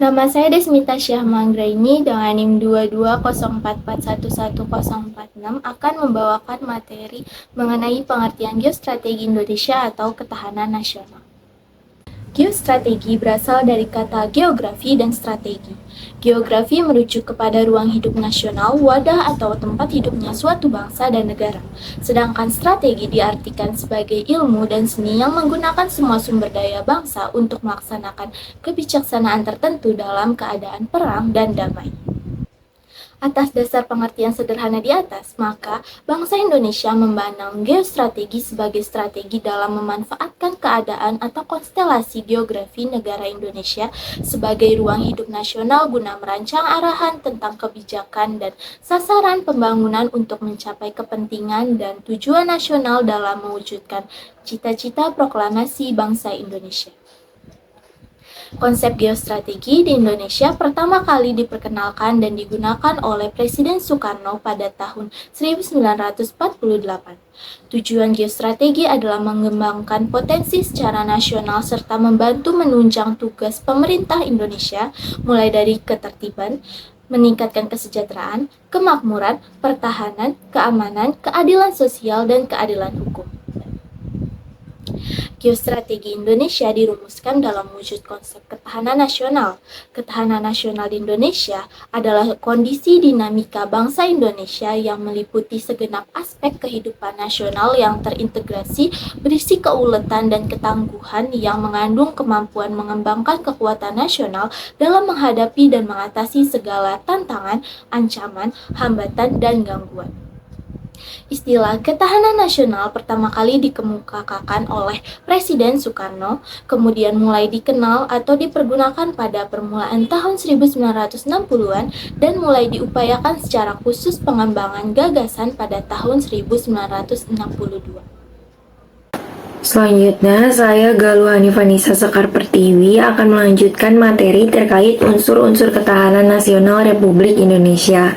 Nama saya Desmita Syahmanggraini dengan NIM 2204411046 akan membawakan materi mengenai pengertian geostrategi Indonesia atau ketahanan nasional. Geostrategi berasal dari kata geografi dan strategi. Geografi merujuk kepada ruang hidup nasional, wadah atau tempat hidupnya suatu bangsa dan negara. Sedangkan strategi diartikan sebagai ilmu dan seni yang menggunakan semua sumber daya bangsa untuk melaksanakan kebijaksanaan tertentu dalam keadaan perang dan damai. Atas dasar pengertian sederhana di atas, maka bangsa Indonesia memandang geostrategi sebagai strategi dalam memanfaatkan keadaan atau konstelasi geografi negara Indonesia sebagai ruang hidup nasional guna merancang arahan tentang kebijakan dan sasaran pembangunan untuk mencapai kepentingan dan tujuan nasional dalam mewujudkan cita-cita proklamasi bangsa Indonesia. Konsep geostrategi di Indonesia pertama kali diperkenalkan dan digunakan oleh Presiden Soekarno pada tahun 1948. Tujuan geostrategi adalah mengembangkan potensi secara nasional serta membantu menunjang tugas pemerintah Indonesia mulai dari ketertiban, meningkatkan kesejahteraan, kemakmuran, pertahanan, keamanan, keadilan sosial, dan keadilan hukum. Geostrategi Indonesia dirumuskan dalam wujud konsep ketahanan nasional. Ketahanan nasional di Indonesia adalah kondisi dinamika bangsa Indonesia yang meliputi segenap aspek kehidupan nasional yang terintegrasi, berisi keuletan dan ketangguhan yang mengandung kemampuan mengembangkan kekuatan nasional dalam menghadapi dan mengatasi segala tantangan, ancaman, hambatan, dan gangguan. Istilah ketahanan nasional pertama kali dikemukakan oleh Presiden Soekarno, kemudian mulai dikenal atau dipergunakan pada permulaan tahun 1960-an dan mulai diupayakan secara khusus pengembangan gagasan pada tahun 1962. Selanjutnya, saya Galuh Hanifanisa Sekar Pertiwi akan melanjutkan materi terkait unsur-unsur ketahanan nasional Republik Indonesia.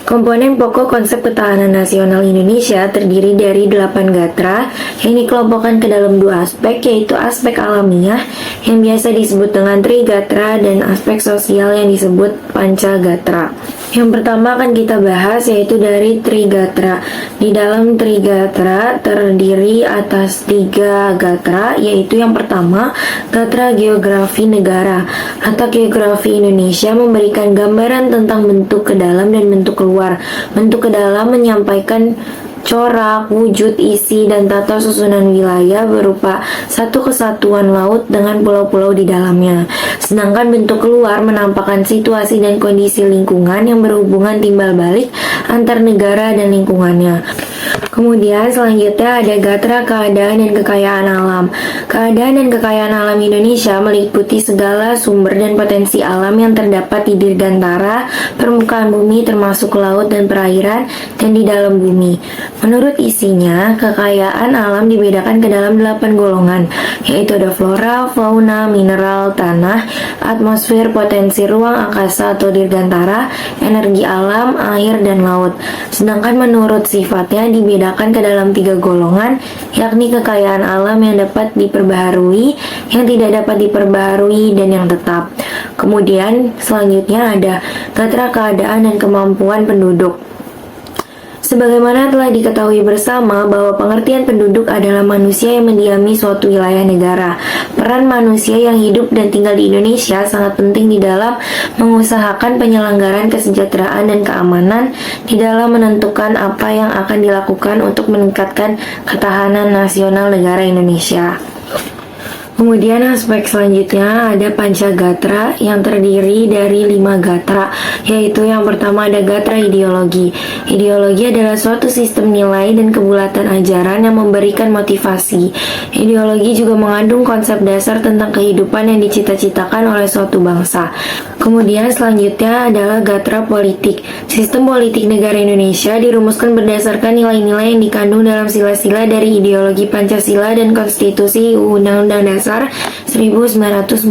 Komponen pokok konsep ketahanan nasional Indonesia terdiri dari 8 gatra yang dikelompokkan ke dalam 2 aspek, yaitu aspek alamiah yang biasa disebut dengan trigatra dan aspek sosial yang disebut pancagatra. Yang pertama akan kita bahas yaitu dari trigatra. Di dalam trigatra terdiri atas 3 gatra, yaitu yang pertama gatra geografi negara atau geografi Indonesia memberikan gambaran tentang bentuk ke dalam dan bentuk keluar. Bentuk ke dalam menyampaikan corak, wujud, isi, dan tata susunan wilayah berupa satu kesatuan laut dengan pulau-pulau di dalamnya. Sedangkan bentuk keluar menampakkan situasi dan kondisi lingkungan yang berhubungan timbal balik antar negara dan lingkungannya. Kemudian selanjutnya ada gatra keadaan dan kekayaan alam. Keadaan dan kekayaan alam Indonesia meliputi segala sumber dan potensi alam yang terdapat di dirgantara, permukaan bumi termasuk laut dan perairan, dan di dalam bumi. Menurut isinya, kekayaan alam dibedakan ke dalam 8 golongan, yaitu ada flora, fauna, mineral, tanah, atmosfer, potensi ruang angkasa atau dirgantara, energi alam, air, dan laut. Sedangkan menurut sifatnya dibedakan ke dalam 3 golongan, yakni kekayaan alam yang dapat diperbaharui, yang tidak dapat diperbaharui, dan yang tetap. Kemudian selanjutnya ada gatra keadaan dan kemampuan penduduk. Sebagaimana telah diketahui bersama bahwa pengertian penduduk adalah manusia yang mendiami suatu wilayah negara. Peran manusia yang hidup dan tinggal di Indonesia sangat penting di dalam mengusahakan penyelenggaraan kesejahteraan dan keamanan, di dalam menentukan apa yang akan dilakukan untuk meningkatkan ketahanan nasional negara Indonesia. Kemudian aspek selanjutnya ada pancagatra yang terdiri dari 5 gatra, yaitu yang pertama ada gatra ideologi. Ideologi adalah suatu sistem nilai dan kebulatan ajaran yang memberikan motivasi. Ideologi juga mengandung konsep dasar tentang kehidupan yang dicita-citakan oleh suatu bangsa. Kemudian selanjutnya adalah gatra politik. Sistem politik negara Indonesia dirumuskan berdasarkan nilai-nilai yang dikandung dalam sila-sila dari ideologi Pancasila dan Konstitusi Undang-Undang Dasar 1945.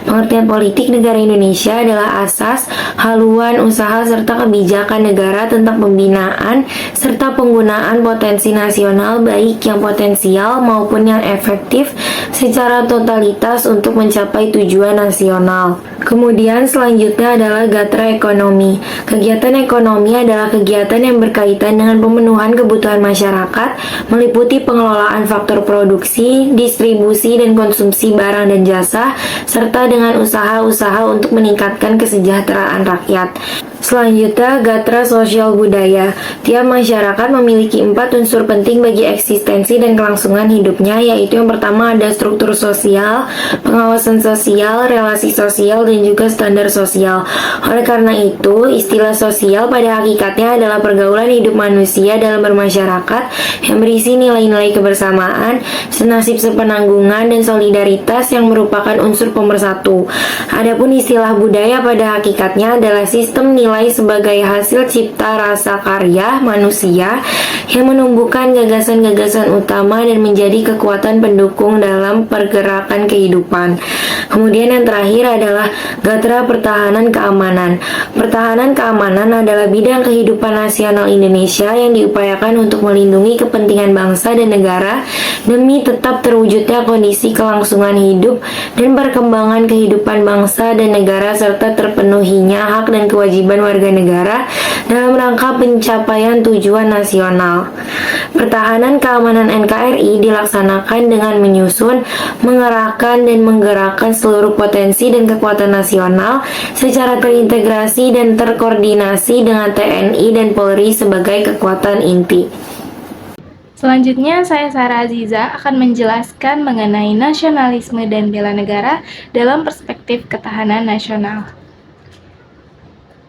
Pengertian politik negara Indonesia adalah asas, haluan, usaha, serta kebijakan negara tentang pembinaan serta penggunaan potensi nasional baik yang potensial maupun yang efektif secara totalitas untuk mencapai tujuan nasional. Kemudian selanjutnya adalah gatra ekonomi. Kegiatan ekonomi adalah kegiatan yang berkaitan dengan pemenuhan kebutuhan masyarakat, meliputi pengelolaan faktor produksi, distribusi, dan konsumsi barang dan jasa, serta dengan usaha-usaha untuk meningkatkan kesejahteraan rakyat. Selanjutnya, gatra sosial budaya. Tiap masyarakat memiliki 4 unsur penting bagi eksistensi dan kelangsungan hidupnya, yaitu yang pertama ada struktur sosial, pengawasan sosial, relasi sosial, dan juga standar sosial. Oleh karena itu, istilah sosial pada hakikatnya adalah pergaulan hidup manusia dalam bermasyarakat yang berisi nilai-nilai kebersamaan, senasib sepenanggungan, dan solidaritas yang merupakan unsur pemersatu. Adapun istilah budaya pada hakikatnya adalah sistem nilai sebagai hasil cipta rasa karya manusia yang menumbuhkan gagasan-gagasan utama dan menjadi kekuatan pendukung dalam pergerakan kehidupan. Kemudian yang terakhir adalah gatra pertahanan keamanan. Pertahanan keamanan adalah bidang kehidupan nasional Indonesia yang diupayakan untuk melindungi kepentingan bangsa dan negara demi tetap terwujudnya kondisi kelangsungan hidup dan perkembangan kehidupan bangsa dan negara serta terpenuhinya hak dan kewajiban warga negara dalam rangka pencapaian tujuan nasional. Pertahanan keamanan NKRI dilaksanakan dengan menyusun, mengerahkan, dan menggerakkan seluruh potensi dan kekuatan nasional secara terintegrasi dan terkoordinasi dengan TNI dan Polri sebagai kekuatan inti. Selanjutnya, saya Sarah Aziza akan menjelaskan mengenai nasionalisme dan bela negara dalam perspektif ketahanan nasional.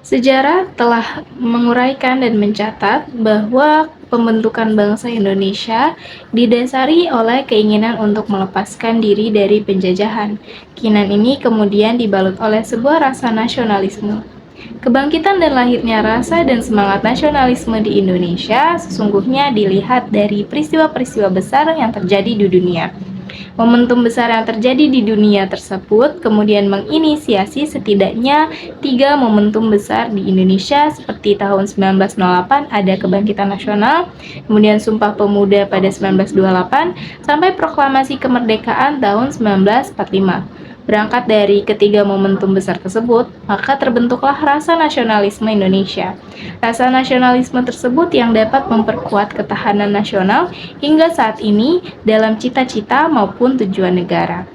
Sejarah telah menguraikan dan mencatat bahwa pembentukan bangsa Indonesia didasari oleh keinginan untuk melepaskan diri dari penjajahan. Keinginan ini kemudian dibalut oleh sebuah rasa nasionalisme. Kebangkitan dan lahirnya rasa dan semangat nasionalisme di Indonesia sesungguhnya dilihat dari peristiwa-peristiwa besar yang terjadi di dunia. Momentum besar yang terjadi di dunia tersebut kemudian menginisiasi setidaknya 3 momentum besar di Indonesia, seperti tahun 1908 ada kebangkitan nasional, kemudian Sumpah Pemuda pada 1928, sampai proklamasi kemerdekaan tahun 1945. Berangkat dari ketiga momentum besar tersebut, maka terbentuklah rasa nasionalisme Indonesia. Rasa nasionalisme tersebut yang dapat memperkuat ketahanan nasional hingga saat ini dalam cita-cita maupun tujuan negara.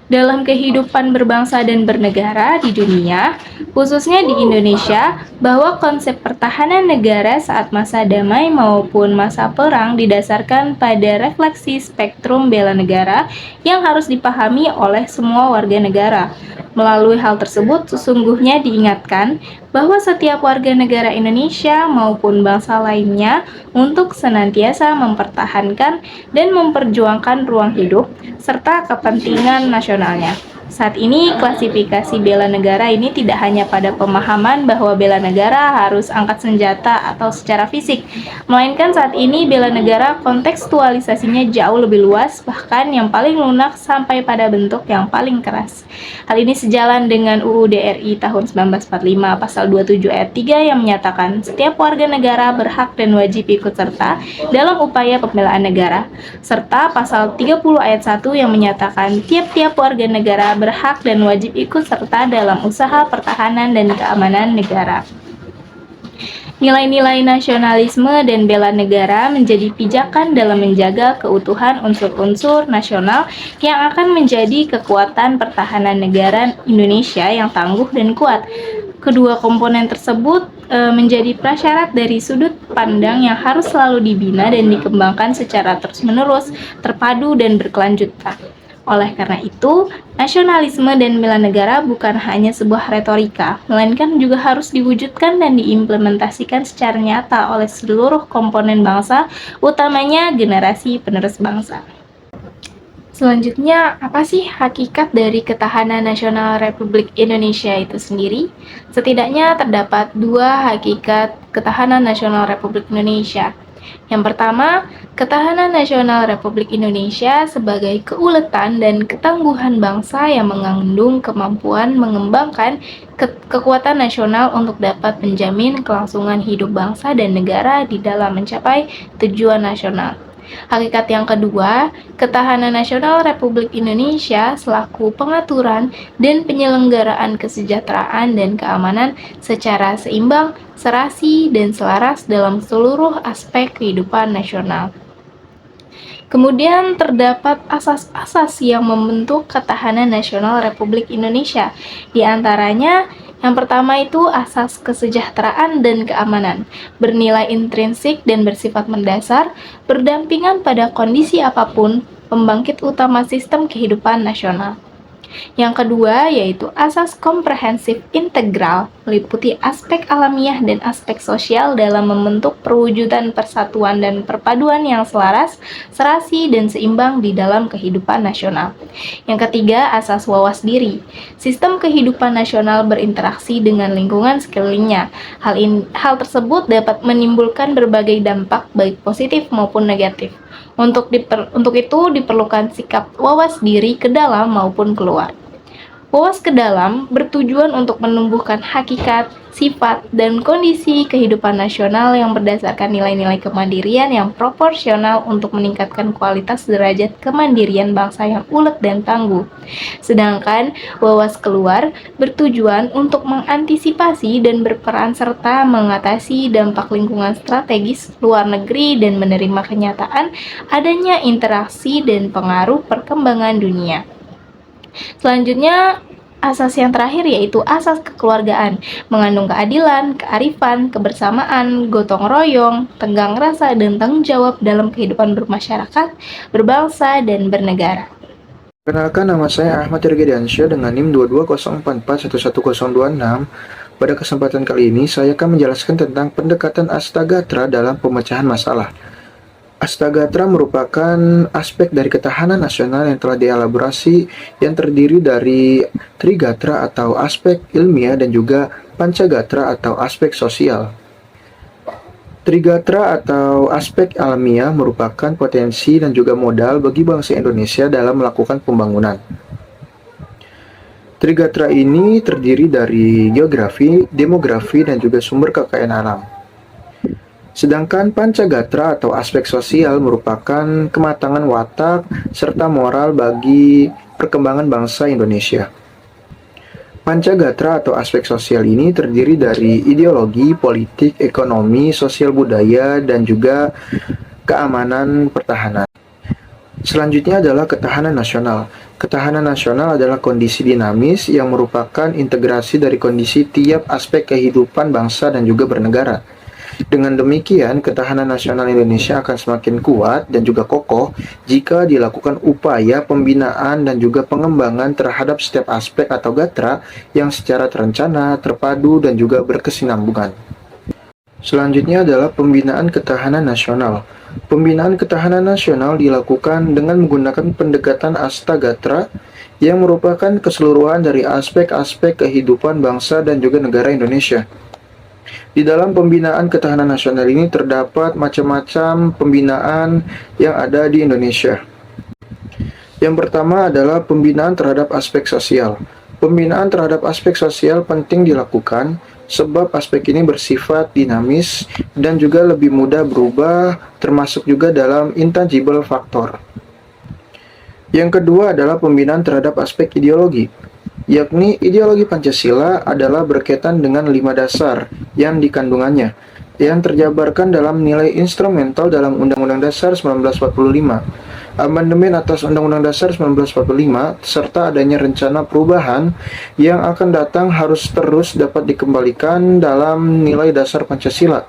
Dalam kehidupan berbangsa dan bernegara di dunia, khususnya di Indonesia, bahwa konsep pertahanan negara saat masa damai maupun masa perang didasarkan pada refleksi spektrum bela negara yang harus dipahami oleh semua warga negara. Melalui hal tersebut, sesungguhnya diingatkan bahwa setiap warga negara Indonesia maupun bangsa lainnya untuk senantiasa mempertahankan dan memperjuangkan ruang hidup serta kepentingan nasionalnya. Saat ini, klasifikasi bela negara ini tidak hanya pada pemahaman bahwa bela negara harus angkat senjata atau secara fisik, melainkan saat ini bela negara kontekstualisasinya jauh lebih luas, bahkan yang paling lunak sampai pada bentuk yang paling keras. Hal ini sejalan dengan UUD RI tahun 1945 pasal 27 ayat 3 yang menyatakan setiap warga negara berhak dan wajib ikut serta dalam upaya pembelaan negara, serta pasal 30 ayat 1 yang menyatakan tiap-tiap warga negara berhak dan wajib ikut serta dalam usaha pertahanan dan keamanan negara. Nilai-nilai nasionalisme dan bela negara menjadi pijakan dalam menjaga keutuhan unsur-unsur nasional yang akan menjadi kekuatan pertahanan negara Indonesia yang tangguh dan kuat. Kedua komponen tersebut menjadi prasyarat dari sudut pandang yang harus selalu dibina dan dikembangkan secara terus-menerus, terpadu dan berkelanjutan. Oleh karena itu, nasionalisme dan bela negara bukan hanya sebuah retorika, melainkan juga harus diwujudkan dan diimplementasikan secara nyata oleh seluruh komponen bangsa, utamanya generasi penerus bangsa. Selanjutnya, apa sih hakikat dari ketahanan nasional Republik Indonesia itu sendiri? Setidaknya terdapat 2 hakikat ketahanan nasional Republik Indonesia. Yang pertama, ketahanan nasional Republik Indonesia sebagai keuletan dan ketangguhan bangsa yang mengandung kemampuan mengembangkan kekuatan nasional untuk dapat menjamin kelangsungan hidup bangsa dan negara di dalam mencapai tujuan nasional. Hakikat yang kedua, ketahanan nasional Republik Indonesia selaku pengaturan dan penyelenggaraan kesejahteraan dan keamanan secara seimbang, serasi, dan selaras dalam seluruh aspek kehidupan nasional. Kemudian terdapat asas-asas yang membentuk ketahanan nasional Republik Indonesia. Di antaranya, yang pertama itu asas kesejahteraan dan keamanan, bernilai intrinsik dan bersifat mendasar, berdampingan pada kondisi apapun, pembangkit utama sistem kehidupan nasional. Yang kedua yaitu asas komprehensif integral, meliputi aspek alamiah dan aspek sosial dalam membentuk perwujudan persatuan dan perpaduan yang selaras, serasi, dan seimbang di dalam kehidupan nasional. Yang ketiga, asas wawas diri. Sistem kehidupan nasional berinteraksi dengan lingkungan sekelilingnya. Hal tersebut dapat menimbulkan berbagai dampak baik positif maupun negatif. Untuk itu diperlukan sikap wawas diri ke dalam maupun keluar. Wawas ke dalam bertujuan untuk menumbuhkan hakikat, sifat, dan kondisi kehidupan nasional yang berdasarkan nilai-nilai kemandirian yang proporsional untuk meningkatkan kualitas derajat kemandirian bangsa yang ulet dan tangguh. Sedangkan wawas keluar bertujuan untuk mengantisipasi dan berperan serta mengatasi dampak lingkungan strategis luar negeri dan menerima kenyataan adanya interaksi dan pengaruh perkembangan dunia. Selanjutnya, asas yang terakhir yaitu asas kekeluargaan, mengandung keadilan, kearifan, kebersamaan, gotong royong, tenggang rasa, dan tanggung jawab dalam kehidupan bermasyarakat, berbangsa, dan bernegara. Perkenalkan, nama saya Ahmad Irgediansyah dengan NIM 2204111026. Pada kesempatan kali ini, saya akan menjelaskan tentang pendekatan Astagatra dalam pemecahan masalah. Astagatra merupakan aspek dari ketahanan nasional yang telah dielaborasi yang terdiri dari Trigatra atau aspek ilmiah dan juga Pancagatra atau aspek sosial. Trigatra atau aspek alamiah merupakan potensi dan juga modal bagi bangsa Indonesia dalam melakukan pembangunan. Trigatra ini terdiri dari geografi, demografi, dan juga sumber kekayaan alam. Sedangkan Pancagatra atau aspek sosial merupakan kematangan watak serta moral bagi perkembangan bangsa Indonesia. Pancagatra atau aspek sosial ini terdiri dari ideologi, politik, ekonomi, sosial budaya, dan juga keamanan pertahanan. Selanjutnya adalah ketahanan nasional. Ketahanan nasional adalah kondisi dinamis yang merupakan integrasi dari kondisi tiap aspek kehidupan bangsa dan juga bernegara. Dengan demikian, ketahanan nasional Indonesia akan semakin kuat dan juga kokoh jika dilakukan upaya pembinaan dan juga pengembangan terhadap setiap aspek atau gatra yang secara terencana, terpadu, dan juga berkesinambungan. Selanjutnya adalah pembinaan ketahanan nasional. Pembinaan ketahanan nasional dilakukan dengan menggunakan pendekatan Astagatra yang merupakan keseluruhan dari aspek-aspek kehidupan bangsa dan juga negara Indonesia. Di dalam pembinaan ketahanan nasional ini terdapat macam-macam pembinaan yang ada di Indonesia. Yang pertama adalah pembinaan terhadap aspek sosial. Pembinaan terhadap aspek sosial penting dilakukan sebab aspek ini bersifat dinamis dan juga lebih mudah berubah, termasuk juga dalam intangible factor. Yang kedua adalah pembinaan terhadap aspek ideologi, yakni ideologi Pancasila adalah berkaitan dengan 5 dasar yang dikandungannya, yang terjabarkan dalam nilai instrumental dalam Undang-Undang Dasar 1945, amandemen atas Undang-Undang Dasar 1945, serta adanya rencana perubahan yang akan datang harus terus dapat dikembalikan dalam nilai dasar Pancasila.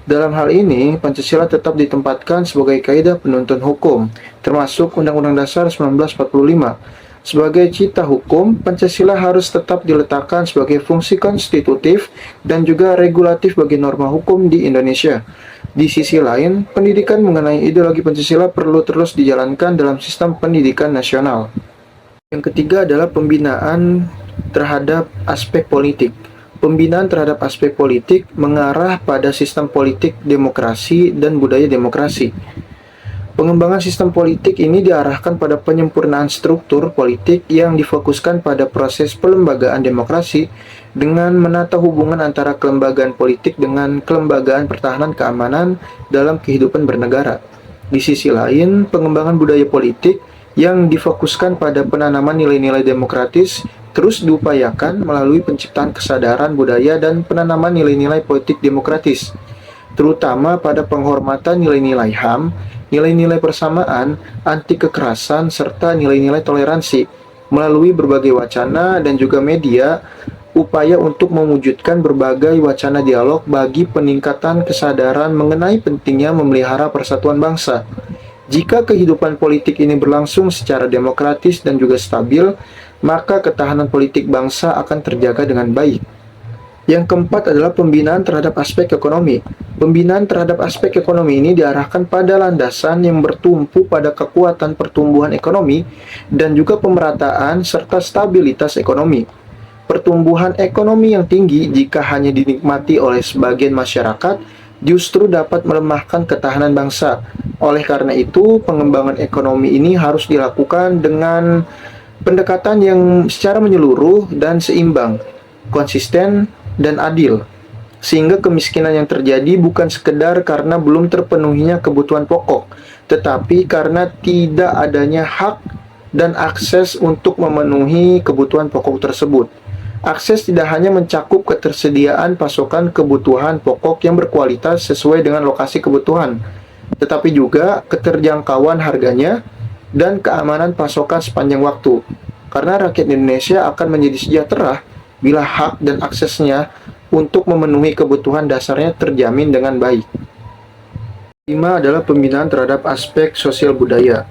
Dalam hal ini, Pancasila tetap ditempatkan sebagai kaidah penuntun hukum, termasuk Undang-Undang Dasar 1945. Sebagai cita hukum, Pancasila harus tetap diletakkan sebagai fungsi konstitutif dan juga regulatif bagi norma hukum di Indonesia. Di sisi lain, pendidikan mengenai ideologi Pancasila perlu terus dijalankan dalam sistem pendidikan nasional. Yang ketiga adalah pembinaan terhadap aspek politik. pembinaan terhadap aspek politik mengarah pada sistem politik demokrasi dan budaya demokrasi. Pengembangan sistem politik ini diarahkan pada penyempurnaan struktur politik yang difokuskan pada proses pelembagaan demokrasi dengan menata hubungan antara kelembagaan politik dengan kelembagaan pertahanan keamanan dalam kehidupan bernegara. Di sisi lain, pengembangan budaya politik yang difokuskan pada penanaman nilai-nilai demokratis terus diupayakan melalui penciptaan kesadaran budaya dan penanaman nilai-nilai politik demokratis, terutama pada penghormatan nilai-nilai HAM, nilai-nilai persamaan, anti kekerasan, serta nilai-nilai toleransi. Melalui berbagai wacana dan juga media, upaya untuk mewujudkan berbagai wacana dialog bagi peningkatan kesadaran mengenai pentingnya memelihara persatuan bangsa. Jika kehidupan politik ini berlangsung secara demokratis dan juga stabil, maka ketahanan politik bangsa akan terjaga dengan baik. Yang keempat adalah pembinaan terhadap aspek ekonomi. Pembinaan terhadap aspek ekonomi ini diarahkan pada landasan yang bertumpu pada kekuatan pertumbuhan ekonomi dan juga pemerataan serta stabilitas ekonomi. Pertumbuhan ekonomi yang tinggi jika hanya dinikmati oleh sebagian masyarakat justru dapat melemahkan ketahanan bangsa. Oleh karena itu, pengembangan ekonomi ini harus dilakukan dengan pendekatan yang secara menyeluruh dan seimbang, konsisten, dan adil, sehingga kemiskinan yang terjadi bukan sekedar karena belum terpenuhinya kebutuhan pokok, tetapi karena tidak adanya hak dan akses untuk memenuhi kebutuhan pokok tersebut. Akses tidak hanya mencakup ketersediaan pasokan kebutuhan pokok yang berkualitas sesuai dengan lokasi kebutuhan, tetapi juga keterjangkauan harganya dan keamanan pasokan sepanjang waktu. Karena rakyat Indonesia akan menjadi sejahtera bila hak dan aksesnya untuk memenuhi kebutuhan dasarnya terjamin dengan baik. 5 adalah pembinaan terhadap aspek sosial budaya.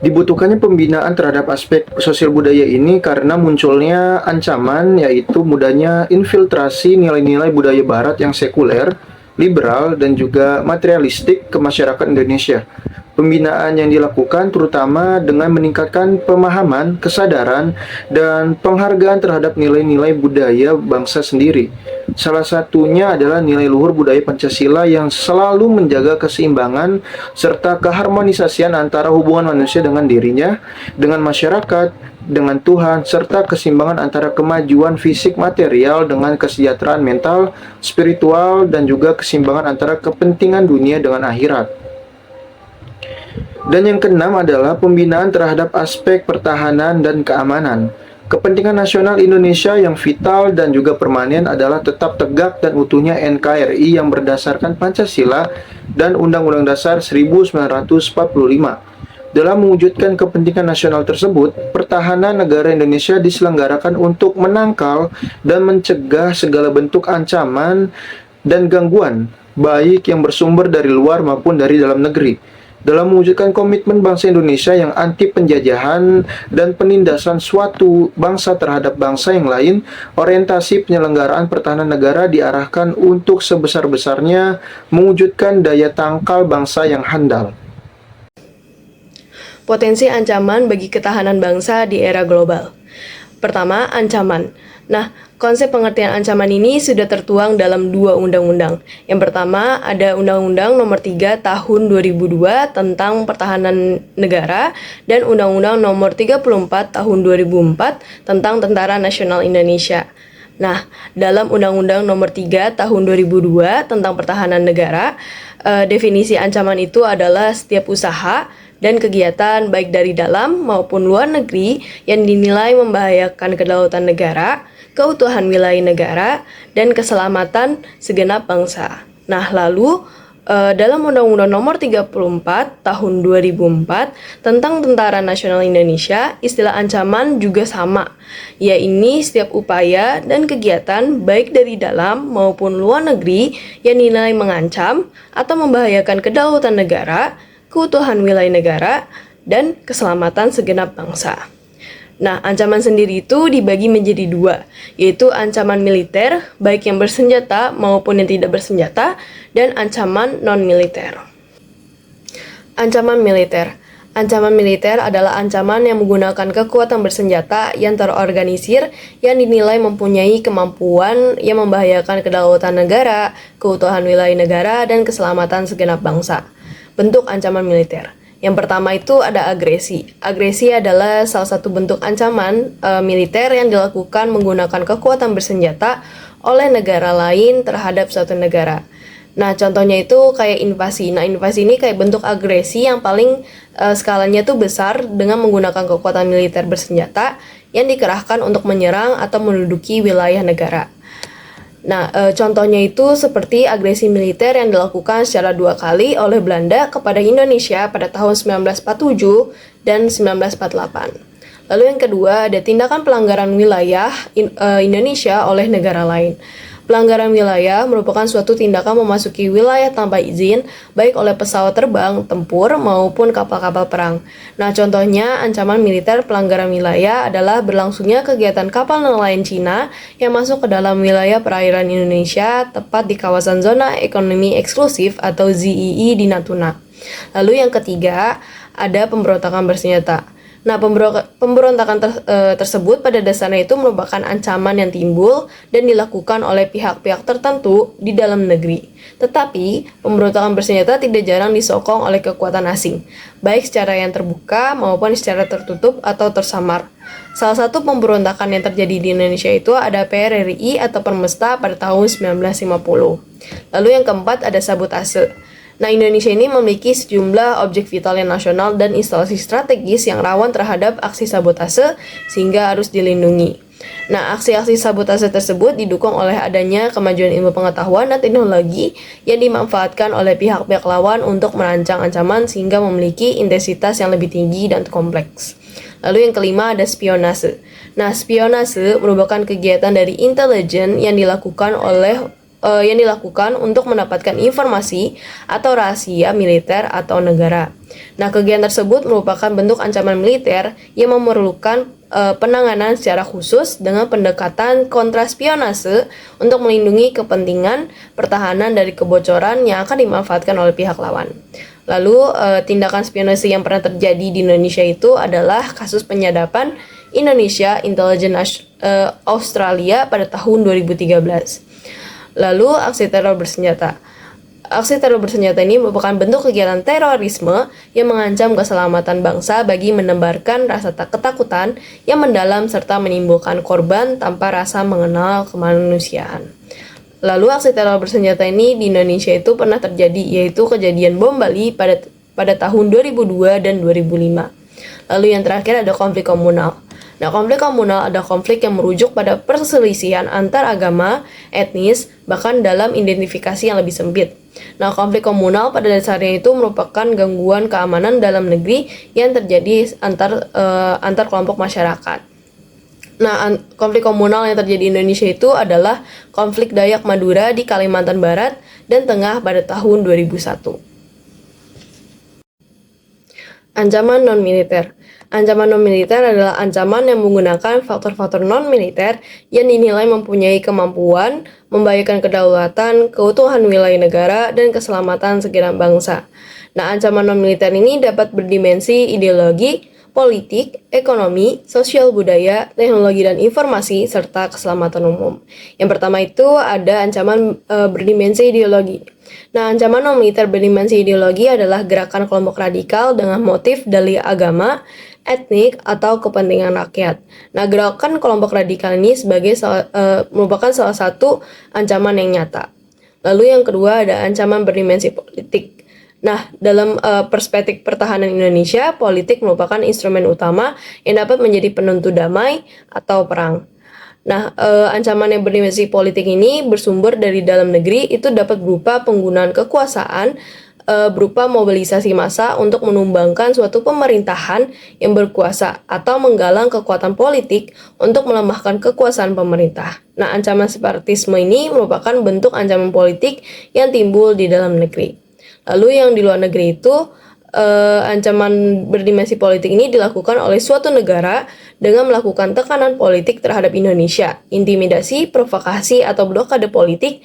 Dibutuhkannya pembinaan terhadap aspek sosial budaya ini karena munculnya ancaman, yaitu mudahnya infiltrasi nilai-nilai budaya barat yang sekuler, liberal, dan juga materialistik ke masyarakat Indonesia. Pembinaan yang dilakukan terutama dengan meningkatkan pemahaman, kesadaran, dan penghargaan terhadap nilai-nilai budaya bangsa sendiri. Salah satunya adalah nilai luhur budaya Pancasila yang selalu menjaga keseimbangan serta keharmonisasian antara hubungan manusia dengan dirinya, dengan masyarakat, dengan Tuhan, serta keseimbangan antara kemajuan fisik material dengan kesejahteraan mental, spiritual, dan juga keseimbangan antara kepentingan dunia dengan akhirat. Dan yang keenam adalah pembinaan terhadap aspek pertahanan dan keamanan. Kepentingan nasional Indonesia yang vital dan juga permanen adalah tetap tegak dan utuhnya NKRI yang berdasarkan Pancasila dan Undang-Undang Dasar 1945. Dalam mewujudkan kepentingan nasional tersebut, pertahanan negara Indonesia diselenggarakan untuk menangkal dan mencegah segala bentuk ancaman dan gangguan, baik yang bersumber dari luar maupun dari dalam negeri. Dalam mewujudkan komitmen bangsa Indonesia yang anti penjajahan dan penindasan suatu bangsa terhadap bangsa yang lain, orientasi penyelenggaraan pertahanan negara diarahkan untuk sebesar-besarnya mewujudkan daya tangkal bangsa yang handal. Potensi ancaman bagi ketahanan bangsa di era global. Pertama, ancaman. Nah, konsep pengertian ancaman ini sudah tertuang dalam 2 undang-undang. Yang pertama ada Undang-Undang Nomor 3 Tahun 2002 tentang Pertahanan Negara dan Undang-Undang Nomor 34 Tahun 2004 tentang Tentara Nasional Indonesia. Nah, dalam Undang-Undang Nomor 3 Tahun 2002 tentang Pertahanan Negara, definisi ancaman itu adalah setiap usaha dan kegiatan baik dari dalam maupun luar negeri yang dinilai membahayakan kedaulatan negara, keutuhan wilayah negara, dan keselamatan segenap bangsa. Nah, lalu dalam Undang-Undang Nomor 34 Tahun 2004 tentang Tentara Nasional Indonesia, istilah ancaman juga sama, yaitu setiap upaya dan kegiatan baik dari dalam maupun luar negeri yang dinilai mengancam atau membahayakan kedaulatan negara, keutuhan wilayah negara, dan keselamatan segenap bangsa. Nah, ancaman sendiri itu dibagi menjadi 2, yaitu ancaman militer, baik yang bersenjata maupun yang tidak bersenjata, dan ancaman non-militer. Ancaman militer. Ancaman militer adalah ancaman yang menggunakan kekuatan bersenjata yang terorganisir yang dinilai mempunyai kemampuan yang membahayakan kedaulatan negara, keutuhan wilayah negara, dan keselamatan segenap bangsa. Bentuk ancaman militer. Yang pertama itu ada agresi. Agresi adalah salah satu bentuk ancaman militer yang dilakukan menggunakan kekuatan bersenjata oleh negara lain terhadap suatu negara. Nah, contohnya itu kayak invasi. Nah, invasi ini kayak bentuk agresi yang paling skalanya tuh besar dengan menggunakan kekuatan militer bersenjata yang dikerahkan untuk menyerang atau menduduki wilayah negara. Nah, contohnya itu seperti agresi militer yang dilakukan secara 2 kali oleh Belanda kepada Indonesia pada tahun 1947 dan 1948. Lalu yang kedua ada tindakan pelanggaran wilayah Indonesia oleh negara lain. Pelanggaran wilayah merupakan suatu tindakan memasuki wilayah tanpa izin, baik oleh pesawat terbang, tempur, maupun kapal-kapal perang. Nah, contohnya ancaman militer pelanggaran wilayah adalah berlangsungnya kegiatan kapal nelayan Cina yang masuk ke dalam wilayah perairan Indonesia, tepat di kawasan zona ekonomi eksklusif atau ZEE di Natuna. Lalu yang ketiga, ada pemberontakan bersenjata. Nah, pemberontakan tersebut pada dasarnya itu merupakan ancaman yang timbul dan dilakukan oleh pihak-pihak tertentu di dalam negeri. Tetapi, pemberontakan bersenjata tidak jarang disokong oleh kekuatan asing, baik secara yang terbuka maupun secara tertutup atau tersamar. Salah satu pemberontakan yang terjadi di Indonesia itu ada PRRI atau Permesta pada tahun 1950. Lalu yang keempat ada sabotase. Nah, Indonesia ini memiliki sejumlah objek vital yang nasional dan instalasi strategis yang rawan terhadap aksi sabotase sehingga harus dilindungi. Nah, aksi-aksi sabotase tersebut didukung oleh adanya kemajuan ilmu pengetahuan dan teknologi yang dimanfaatkan oleh pihak-pihak lawan untuk merancang ancaman sehingga memiliki intensitas yang lebih tinggi dan kompleks. Lalu yang kelima ada spionase. Nah, spionase merupakan kegiatan dari intelijen yang dilakukan untuk mendapatkan informasi atau rahasia militer atau negara. Nah, kegiatan tersebut merupakan bentuk ancaman militer yang memerlukan penanganan secara khusus dengan pendekatan kontraspionase untuk melindungi kepentingan pertahanan dari kebocoran yang akan dimanfaatkan oleh pihak lawan. Lalu, tindakan spionase yang pernah terjadi di Indonesia itu adalah kasus penyadapan Indonesia Intelligence Australia pada tahun 2013. Lalu, aksi teror bersenjata. Aksi teror bersenjata ini merupakan bentuk kegiatan terorisme yang mengancam keselamatan bangsa bagi menebarkan rasa ketakutan yang mendalam serta menimbulkan korban tanpa rasa mengenal kemanusiaan. Lalu, aksi teror bersenjata ini di Indonesia itu pernah terjadi, yaitu kejadian bom Bali pada tahun 2002 dan 2005. Lalu yang terakhir ada konflik komunal. Nah, konflik komunal ada konflik yang merujuk pada perselisihan antar agama, etnis, bahkan dalam identifikasi yang lebih sempit. Nah, konflik komunal pada dasarnya itu merupakan gangguan keamanan dalam negeri yang terjadi antar kelompok masyarakat. Nah, konflik komunal yang terjadi di Indonesia itu adalah konflik Dayak Madura di Kalimantan Barat dan Tengah pada tahun 2001. Ancaman non-militer. Ancaman non-militer adalah ancaman yang menggunakan faktor-faktor non-militer yang dinilai mempunyai kemampuan membahayakan kedaulatan, keutuhan wilayah negara, dan keselamatan segenap bangsa. Nah, ancaman non-militer ini dapat berdimensi ideologi, politik, ekonomi, sosial budaya, teknologi dan informasi, serta keselamatan umum. Yang pertama itu ada ancaman berdimensi ideologi. Nah, ancaman non-militer berdimensi ideologi adalah gerakan kelompok radikal dengan motif dalih agama, etnik, atau kepentingan rakyat. Nah, gerakan kelompok radikal ini merupakan salah satu ancaman yang nyata. Lalu yang kedua ada ancaman berdimensi politik. Nah, dalam perspektif pertahanan Indonesia, politik merupakan instrumen utama yang dapat menjadi penentu damai atau perang. Nah, ancaman yang berdimensi politik ini bersumber dari dalam negeri, itu dapat berupa penggunaan kekuasaan, berupa mobilisasi massa untuk menumbangkan suatu pemerintahan yang berkuasa atau menggalang kekuatan politik untuk melemahkan kekuasaan pemerintah. Nah, ancaman separatisme ini merupakan bentuk ancaman politik yang timbul di dalam negeri. Lalu yang di luar negeri itu, ancaman berdimensi politik ini dilakukan oleh suatu negara dengan melakukan tekanan politik terhadap Indonesia. Intimidasi, provokasi, atau blokade politik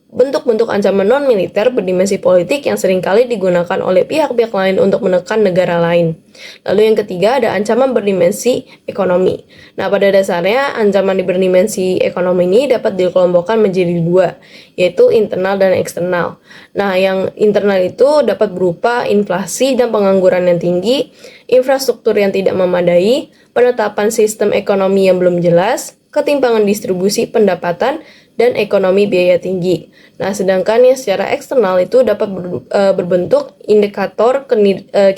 bentuk-bentuk ancaman non-militer berdimensi politik yang seringkali digunakan oleh pihak-pihak lain untuk menekan negara lain. Lalu yang ketiga ada ancaman berdimensi ekonomi. Nah, pada dasarnya ancaman berdimensi ekonomi ini dapat dikelompokkan menjadi dua, yaitu internal dan eksternal. Nah, yang internal itu dapat berupa inflasi dan pengangguran yang tinggi, infrastruktur yang tidak memadai, penetapan sistem ekonomi yang belum jelas, ketimpangan distribusi pendapatan, dan ekonomi biaya tinggi. Nah, sedangkan yang secara eksternal itu dapat berbentuk indikator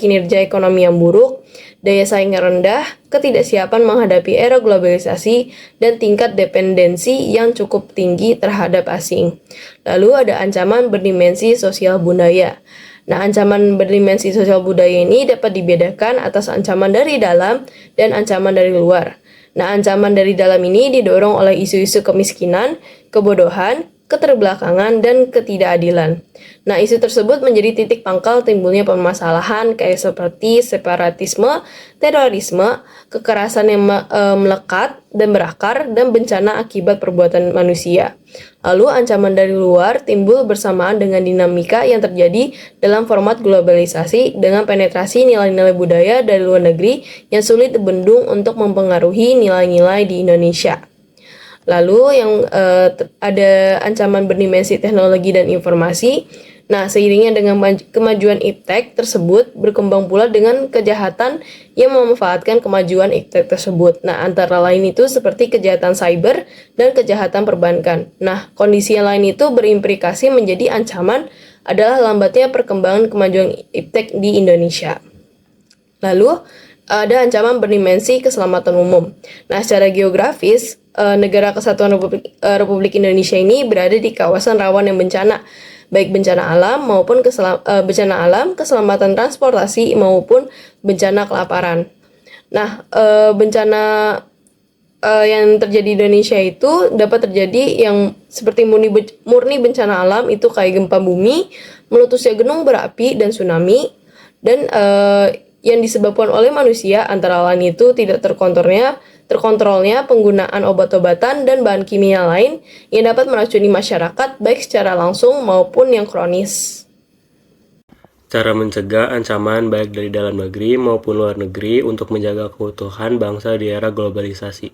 kinerja ekonomi yang buruk, daya saing yang rendah, ketidaksiapan menghadapi era globalisasi, dan tingkat dependensi yang cukup tinggi terhadap asing. Lalu ada ancaman berdimensi sosial budaya. Nah, ancaman berdimensi sosial budaya ini dapat dibedakan atas ancaman dari dalam dan ancaman dari luar. Nah, ancaman dari dalam ini didorong oleh isu-isu kemiskinan, kebodohan, keterbelakangan, dan ketidakadilan. Nah, isu tersebut menjadi titik pangkal timbulnya permasalahan kayak seperti separatisme, terorisme, kekerasan yang melekat dan berakar, dan bencana akibat perbuatan manusia. Lalu ancaman dari luar timbul bersamaan dengan dinamika yang terjadi dalam format globalisasi dengan penetrasi nilai-nilai budaya dari luar negeri yang sulit dibendung untuk mempengaruhi nilai-nilai di Indonesia. Lalu yang ada ancaman berdimensi teknologi dan informasi. Nah, seiringnya dengan kemajuan iptek tersebut, berkembang pula dengan kejahatan yang memanfaatkan kemajuan iptek tersebut. Nah, antara lain itu seperti kejahatan cyber dan kejahatan perbankan. Nah, kondisi yang lain itu berimplikasi menjadi ancaman adalah lambatnya perkembangan kemajuan iptek di Indonesia. Lalu, ada ancaman berdimensi keselamatan umum. Nah, secara geografis, Negara Kesatuan Republik Indonesia ini berada di kawasan rawan yang bencana, baik bencana alam maupun bencana alam, keselamatan transportasi maupun bencana kelaparan. Nah, bencana yang terjadi di Indonesia itu dapat terjadi yang seperti murni bencana alam itu kayak gempa bumi, meletusnya gunung berapi dan tsunami, dan yang disebabkan oleh manusia antara lain itu tidak terkontrolnya penggunaan obat-obatan dan bahan kimia lain yang dapat meracuni masyarakat baik secara langsung maupun yang kronis. Cara mencegah ancaman baik dari dalam negeri maupun luar negeri untuk menjaga keutuhan bangsa di era globalisasi.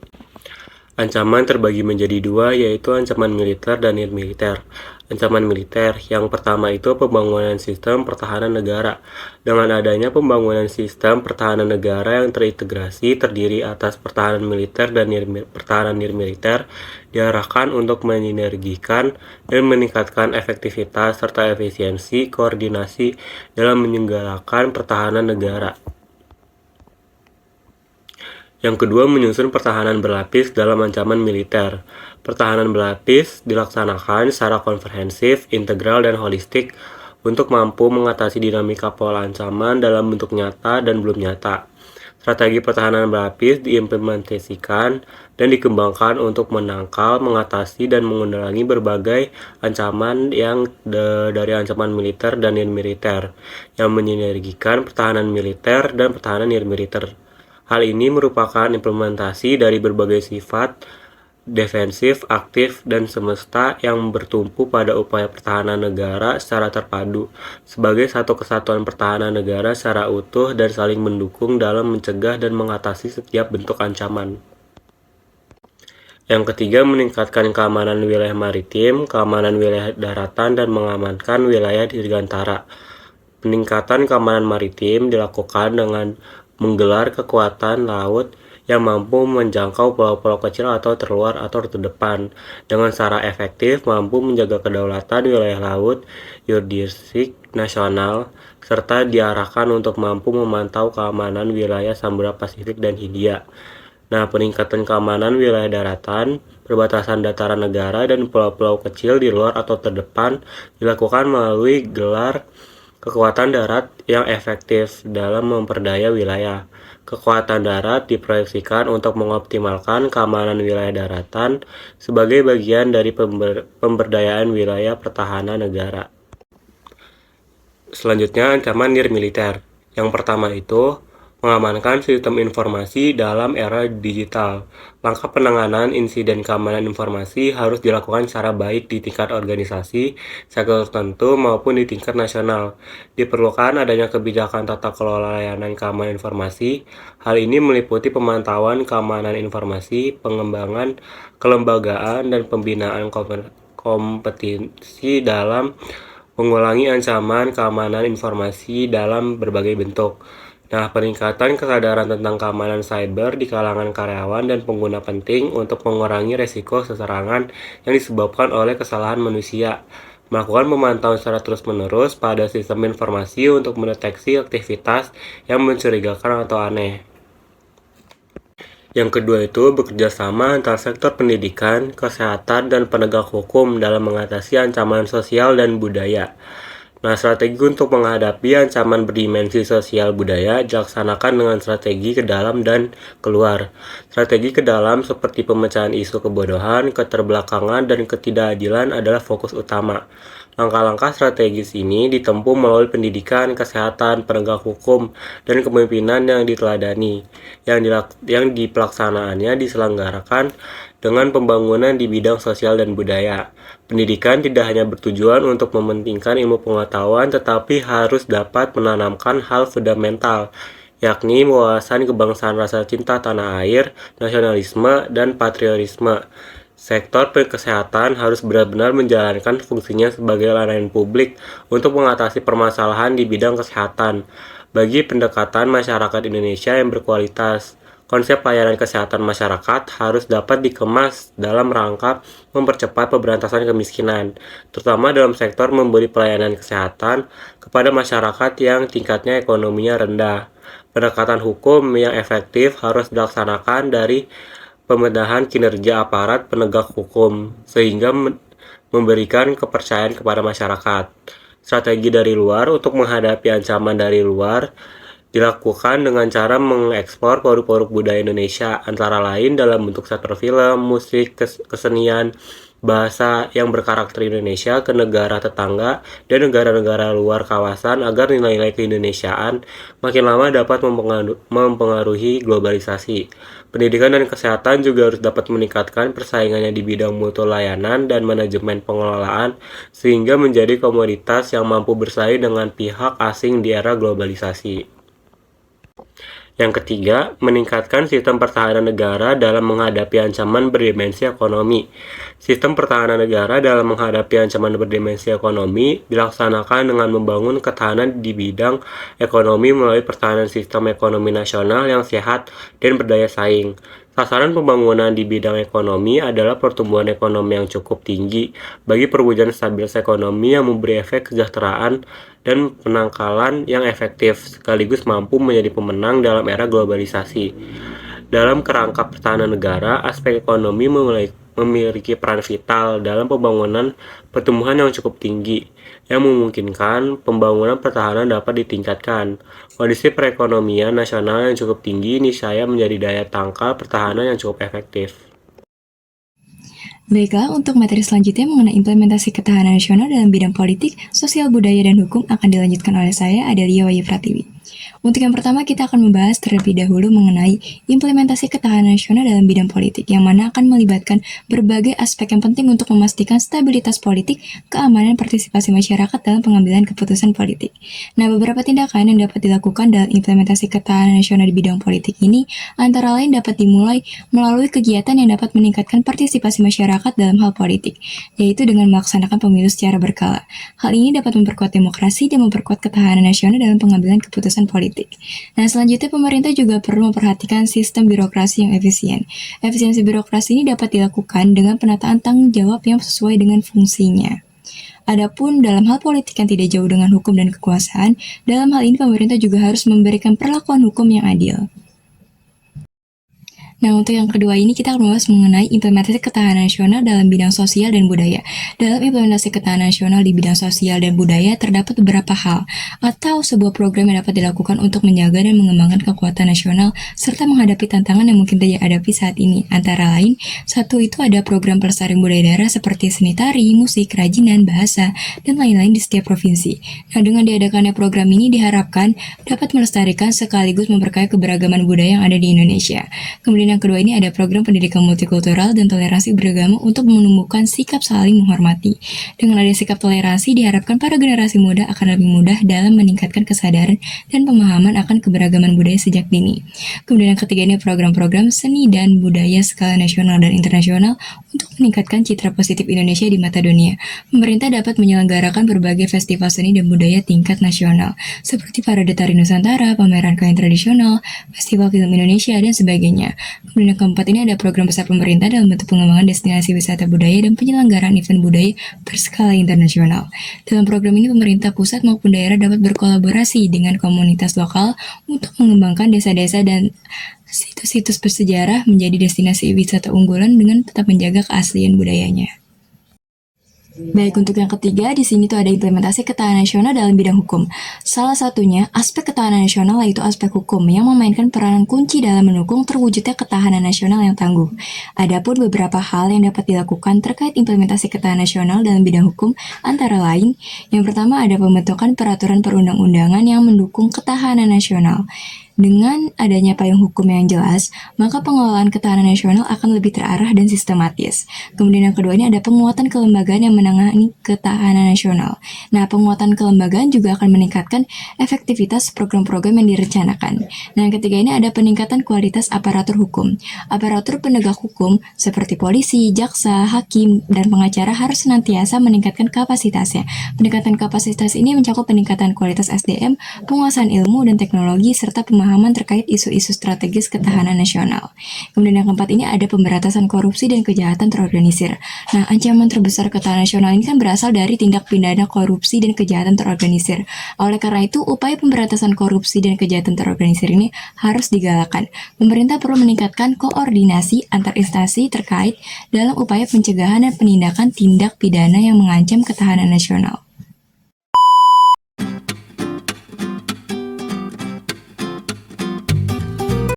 Ancaman terbagi menjadi dua, yaitu ancaman militer dan nirmiliter. Ancaman militer, yang pertama itu pembangunan sistem pertahanan negara. Dengan adanya pembangunan sistem pertahanan negara yang terintegrasi terdiri atas pertahanan militer dan pertahanan nirmiliter, diarahkan untuk mensinergikan dan meningkatkan efektivitas serta efisiensi koordinasi dalam menyelenggarakan pertahanan negara. Yang kedua, menyusun pertahanan berlapis dalam ancaman militer. Pertahanan berlapis dilaksanakan secara komprehensif, integral, dan holistik untuk mampu mengatasi dinamika pola ancaman dalam bentuk nyata dan belum nyata. Strategi pertahanan berlapis diimplementasikan dan dikembangkan untuk menangkal, mengatasi, dan mengurangi berbagai ancaman yang dari ancaman militer dan nirmiliter, yang mensinergikan pertahanan militer dan pertahanan nirmiliter. Hal ini merupakan implementasi dari berbagai sifat defensif, aktif, dan semesta yang bertumpu pada upaya pertahanan negara secara terpadu sebagai satu kesatuan pertahanan negara secara utuh dan saling mendukung dalam mencegah dan mengatasi setiap bentuk ancaman. Yang ketiga, meningkatkan keamanan wilayah maritim, keamanan wilayah daratan, dan mengamankan wilayah dirgantara. Peningkatan keamanan maritim dilakukan dengan menggelar kekuatan laut yang mampu menjangkau pulau-pulau kecil atau terluar atau terdepan dengan secara efektif mampu menjaga kedaulatan wilayah laut, yurisdiksi nasional, serta diarahkan untuk mampu memantau keamanan wilayah Samudra Pasifik dan Hindia. Nah, peningkatan keamanan wilayah daratan, perbatasan dataran negara, dan pulau-pulau kecil di luar atau terdepan dilakukan melalui gelar kekuatan darat yang efektif dalam memperdaya wilayah. Kekuatan darat diproyeksikan untuk mengoptimalkan keamanan wilayah daratan sebagai bagian dari pemberdayaan wilayah pertahanan negara. Selanjutnya, ancaman nirmiliter. Yang pertama itu mengamankan sistem informasi dalam era digital. Langkah penanganan insiden keamanan informasi harus dilakukan secara baik di tingkat organisasi, sektor tertentu, maupun di tingkat nasional. Diperlukan adanya kebijakan tata kelola layanan keamanan informasi. Hal ini meliputi pemantauan keamanan informasi, pengembangan kelembagaan, dan pembinaan kompetensi dalam mengulangi ancaman keamanan informasi dalam berbagai bentuk. Nah, peningkatan kesadaran tentang keamanan cyber di kalangan karyawan dan pengguna penting untuk mengurangi resiko seserangan yang disebabkan oleh kesalahan manusia. Melakukan pemantauan secara terus-menerus pada sistem informasi untuk mendeteksi aktivitas yang mencurigakan atau aneh. Yang kedua itu bekerja sama antara sektor pendidikan, kesehatan, dan penegak hukum dalam mengatasi ancaman sosial dan budaya. Nah, strategi untuk menghadapi ancaman berdimensi sosial budaya dilaksanakan dengan strategi ke dalam dan keluar. Strategi ke dalam seperti pemecahan isu kebodohan, keterbelakangan, dan ketidakadilan adalah fokus utama. Langkah-langkah strategis ini ditempuh melalui pendidikan, kesehatan, penegak hukum, dan kepemimpinan yang diteladani. Yang dipelaksanaannya diselenggarakan dengan pembangunan di bidang sosial dan budaya. Pendidikan tidak hanya bertujuan untuk mementingkan ilmu pengetahuan, tetapi harus dapat menanamkan hal fundamental, yakni wawasan kebangsaan, rasa cinta tanah air, nasionalisme, dan patriotisme. Sektor kesehatan harus benar-benar menjalankan fungsinya sebagai layanan publik untuk mengatasi permasalahan di bidang kesehatan bagi pendekatan masyarakat Indonesia yang berkualitas. Konsep layanan kesehatan masyarakat harus dapat dikemas dalam rangka mempercepat pemberantasan kemiskinan, terutama dalam sektor memberi pelayanan kesehatan kepada masyarakat yang tingkatnya ekonominya rendah. Pendekatan hukum yang efektif harus dilaksanakan dari pembenahan kinerja aparat penegak hukum, sehingga memberikan kepercayaan kepada masyarakat. Strategi dari luar untuk menghadapi ancaman dari luar dilakukan dengan cara mengekspor produk-produk budaya Indonesia, antara lain dalam bentuk sektor film, musik, kesenian, bahasa yang berkarakter Indonesia ke negara tetangga dan negara-negara luar kawasan agar nilai-nilai keindonesiaan makin lama dapat mempengaruhi globalisasi. Pendidikan dan kesehatan juga harus dapat meningkatkan persaingannya di bidang mutu layanan dan manajemen pengelolaan sehingga menjadi komoditas yang mampu bersaing dengan pihak asing di era globalisasi. Yang ketiga, meningkatkan sistem pertahanan negara dalam menghadapi ancaman berdimensi ekonomi. Sistem pertahanan negara dalam menghadapi ancaman berdimensi ekonomi dilaksanakan dengan membangun ketahanan di bidang ekonomi melalui pertahanan sistem ekonomi nasional yang sehat dan berdaya saing. Sasaran pembangunan di bidang ekonomi adalah pertumbuhan ekonomi yang cukup tinggi bagi perwujudan stabilitas ekonomi yang memberi efek kesejahteraan dan penangkalan yang efektif, sekaligus mampu menjadi pemenang dalam era globalisasi. Dalam kerangka pertahanan negara, aspek ekonomi memiliki peran vital dalam pembangunan pertumbuhan yang cukup tinggi, yang memungkinkan pembangunan pertahanan dapat ditingkatkan. Kondisi perekonomian nasional yang cukup tinggi niscaya menjadi daya tangkal pertahanan yang cukup efektif. Baiklah, untuk materi selanjutnya mengenai implementasi ketahanan nasional dalam bidang politik, sosial budaya, dan hukum akan dilanjutkan oleh saya, Adelia Wahyu Pratiwi. Untuk yang pertama, kita akan membahas terlebih dahulu mengenai implementasi ketahanan nasional dalam bidang politik, yang mana akan melibatkan berbagai aspek yang penting untuk memastikan stabilitas politik, keamanan, partisipasi masyarakat dalam pengambilan keputusan politik. Nah, beberapa tindakan yang dapat dilakukan dalam implementasi ketahanan nasional di bidang politik ini, antara lain dapat dimulai melalui kegiatan yang dapat meningkatkan partisipasi masyarakat dalam hal politik, yaitu dengan melaksanakan pemilu secara berkala. Hal ini dapat memperkuat demokrasi dan memperkuat ketahanan nasional dalam pengambilan keputusan politik. Nah, selanjutnya pemerintah juga perlu memperhatikan sistem birokrasi yang efisien. Efisiensi birokrasi ini dapat dilakukan dengan penataan tanggung jawab yang sesuai dengan fungsinya. Adapun dalam hal politik yang tidak jauh dengan hukum dan kekuasaan, dalam hal ini pemerintah juga harus memberikan perlakuan hukum yang adil. Nah, untuk yang kedua ini kita akan membahas mengenai implementasi ketahanan nasional dalam bidang sosial dan budaya. Dalam implementasi ketahanan nasional di bidang sosial dan budaya terdapat beberapa hal atau sebuah program yang dapat dilakukan untuk menjaga dan mengembangkan kekuatan nasional serta menghadapi tantangan yang mungkin dihadapi saat ini. Antara lain, satu itu ada program pelestarian budaya daerah seperti seni tari, musik, kerajinan, bahasa, dan lain-lain di setiap provinsi. Nah, dengan diadakannya program ini diharapkan dapat melestarikan sekaligus memperkaya keberagaman budaya yang ada di Indonesia. Kemudian yang kedua ini ada program pendidikan multikultural dan toleransi beragama untuk menumbuhkan sikap saling menghormati. Dengan ada sikap toleransi, diharapkan para generasi muda akan lebih mudah dalam meningkatkan kesadaran dan pemahaman akan keberagaman budaya sejak dini. Kemudian yang ketiga ini program-program seni dan budaya skala nasional dan internasional untuk meningkatkan citra positif Indonesia di mata dunia. Pemerintah dapat menyelenggarakan berbagai festival seni dan budaya tingkat nasional, seperti Parade Tari Nusantara, pameran kain tradisional, festival film Indonesia, dan sebagainya. Kemudian yang keempat ini ada program besar pemerintah dalam bentuk pengembangan destinasi wisata budaya dan penyelenggaraan event budaya berskala internasional. Dalam program ini pemerintah pusat maupun daerah dapat berkolaborasi dengan komunitas lokal untuk mengembangkan desa-desa dan situs-situs bersejarah menjadi destinasi wisata unggulan dengan tetap menjaga keaslian budayanya. Baik, untuk yang ketiga, di sini tuh ada implementasi ketahanan nasional dalam bidang hukum. Salah satunya, aspek ketahanan nasional yaitu aspek hukum yang memainkan peranan kunci dalam mendukung terwujudnya ketahanan nasional yang tangguh. Adapun beberapa hal yang dapat dilakukan terkait implementasi ketahanan nasional dalam bidang hukum, antara lain, yang pertama ada pembentukan peraturan perundang-undangan yang mendukung ketahanan nasional. Dengan adanya payung hukum yang jelas, maka pengelolaan ketahanan nasional akan lebih terarah dan sistematis. Kemudian yang kedua ini ada penguatan kelembagaan yang menangani ketahanan nasional. Nah, penguatan kelembagaan juga akan meningkatkan efektivitas program-program yang direncanakan. Nah, yang ketiga ini ada peningkatan kualitas aparatur hukum. Aparatur penegak hukum seperti polisi, jaksa, hakim, dan pengacara harus senantiasa meningkatkan kapasitasnya. Peningkatan kapasitas ini mencakup peningkatan kualitas SDM, penguasaan ilmu dan teknologi, serta pemahaman terkait isu-isu strategis ketahanan nasional. Kemudian yang keempat ini ada pemberantasan korupsi dan kejahatan terorganisir. Nah, ancaman terbesar ketahanan nasional ini kan berasal dari tindak pidana korupsi dan kejahatan terorganisir. Oleh karena itu, upaya pemberantasan korupsi dan kejahatan terorganisir ini harus digalakkan. Pemerintah perlu meningkatkan koordinasi antar instansi terkait dalam upaya pencegahan dan penindakan tindak pidana yang mengancam ketahanan nasional.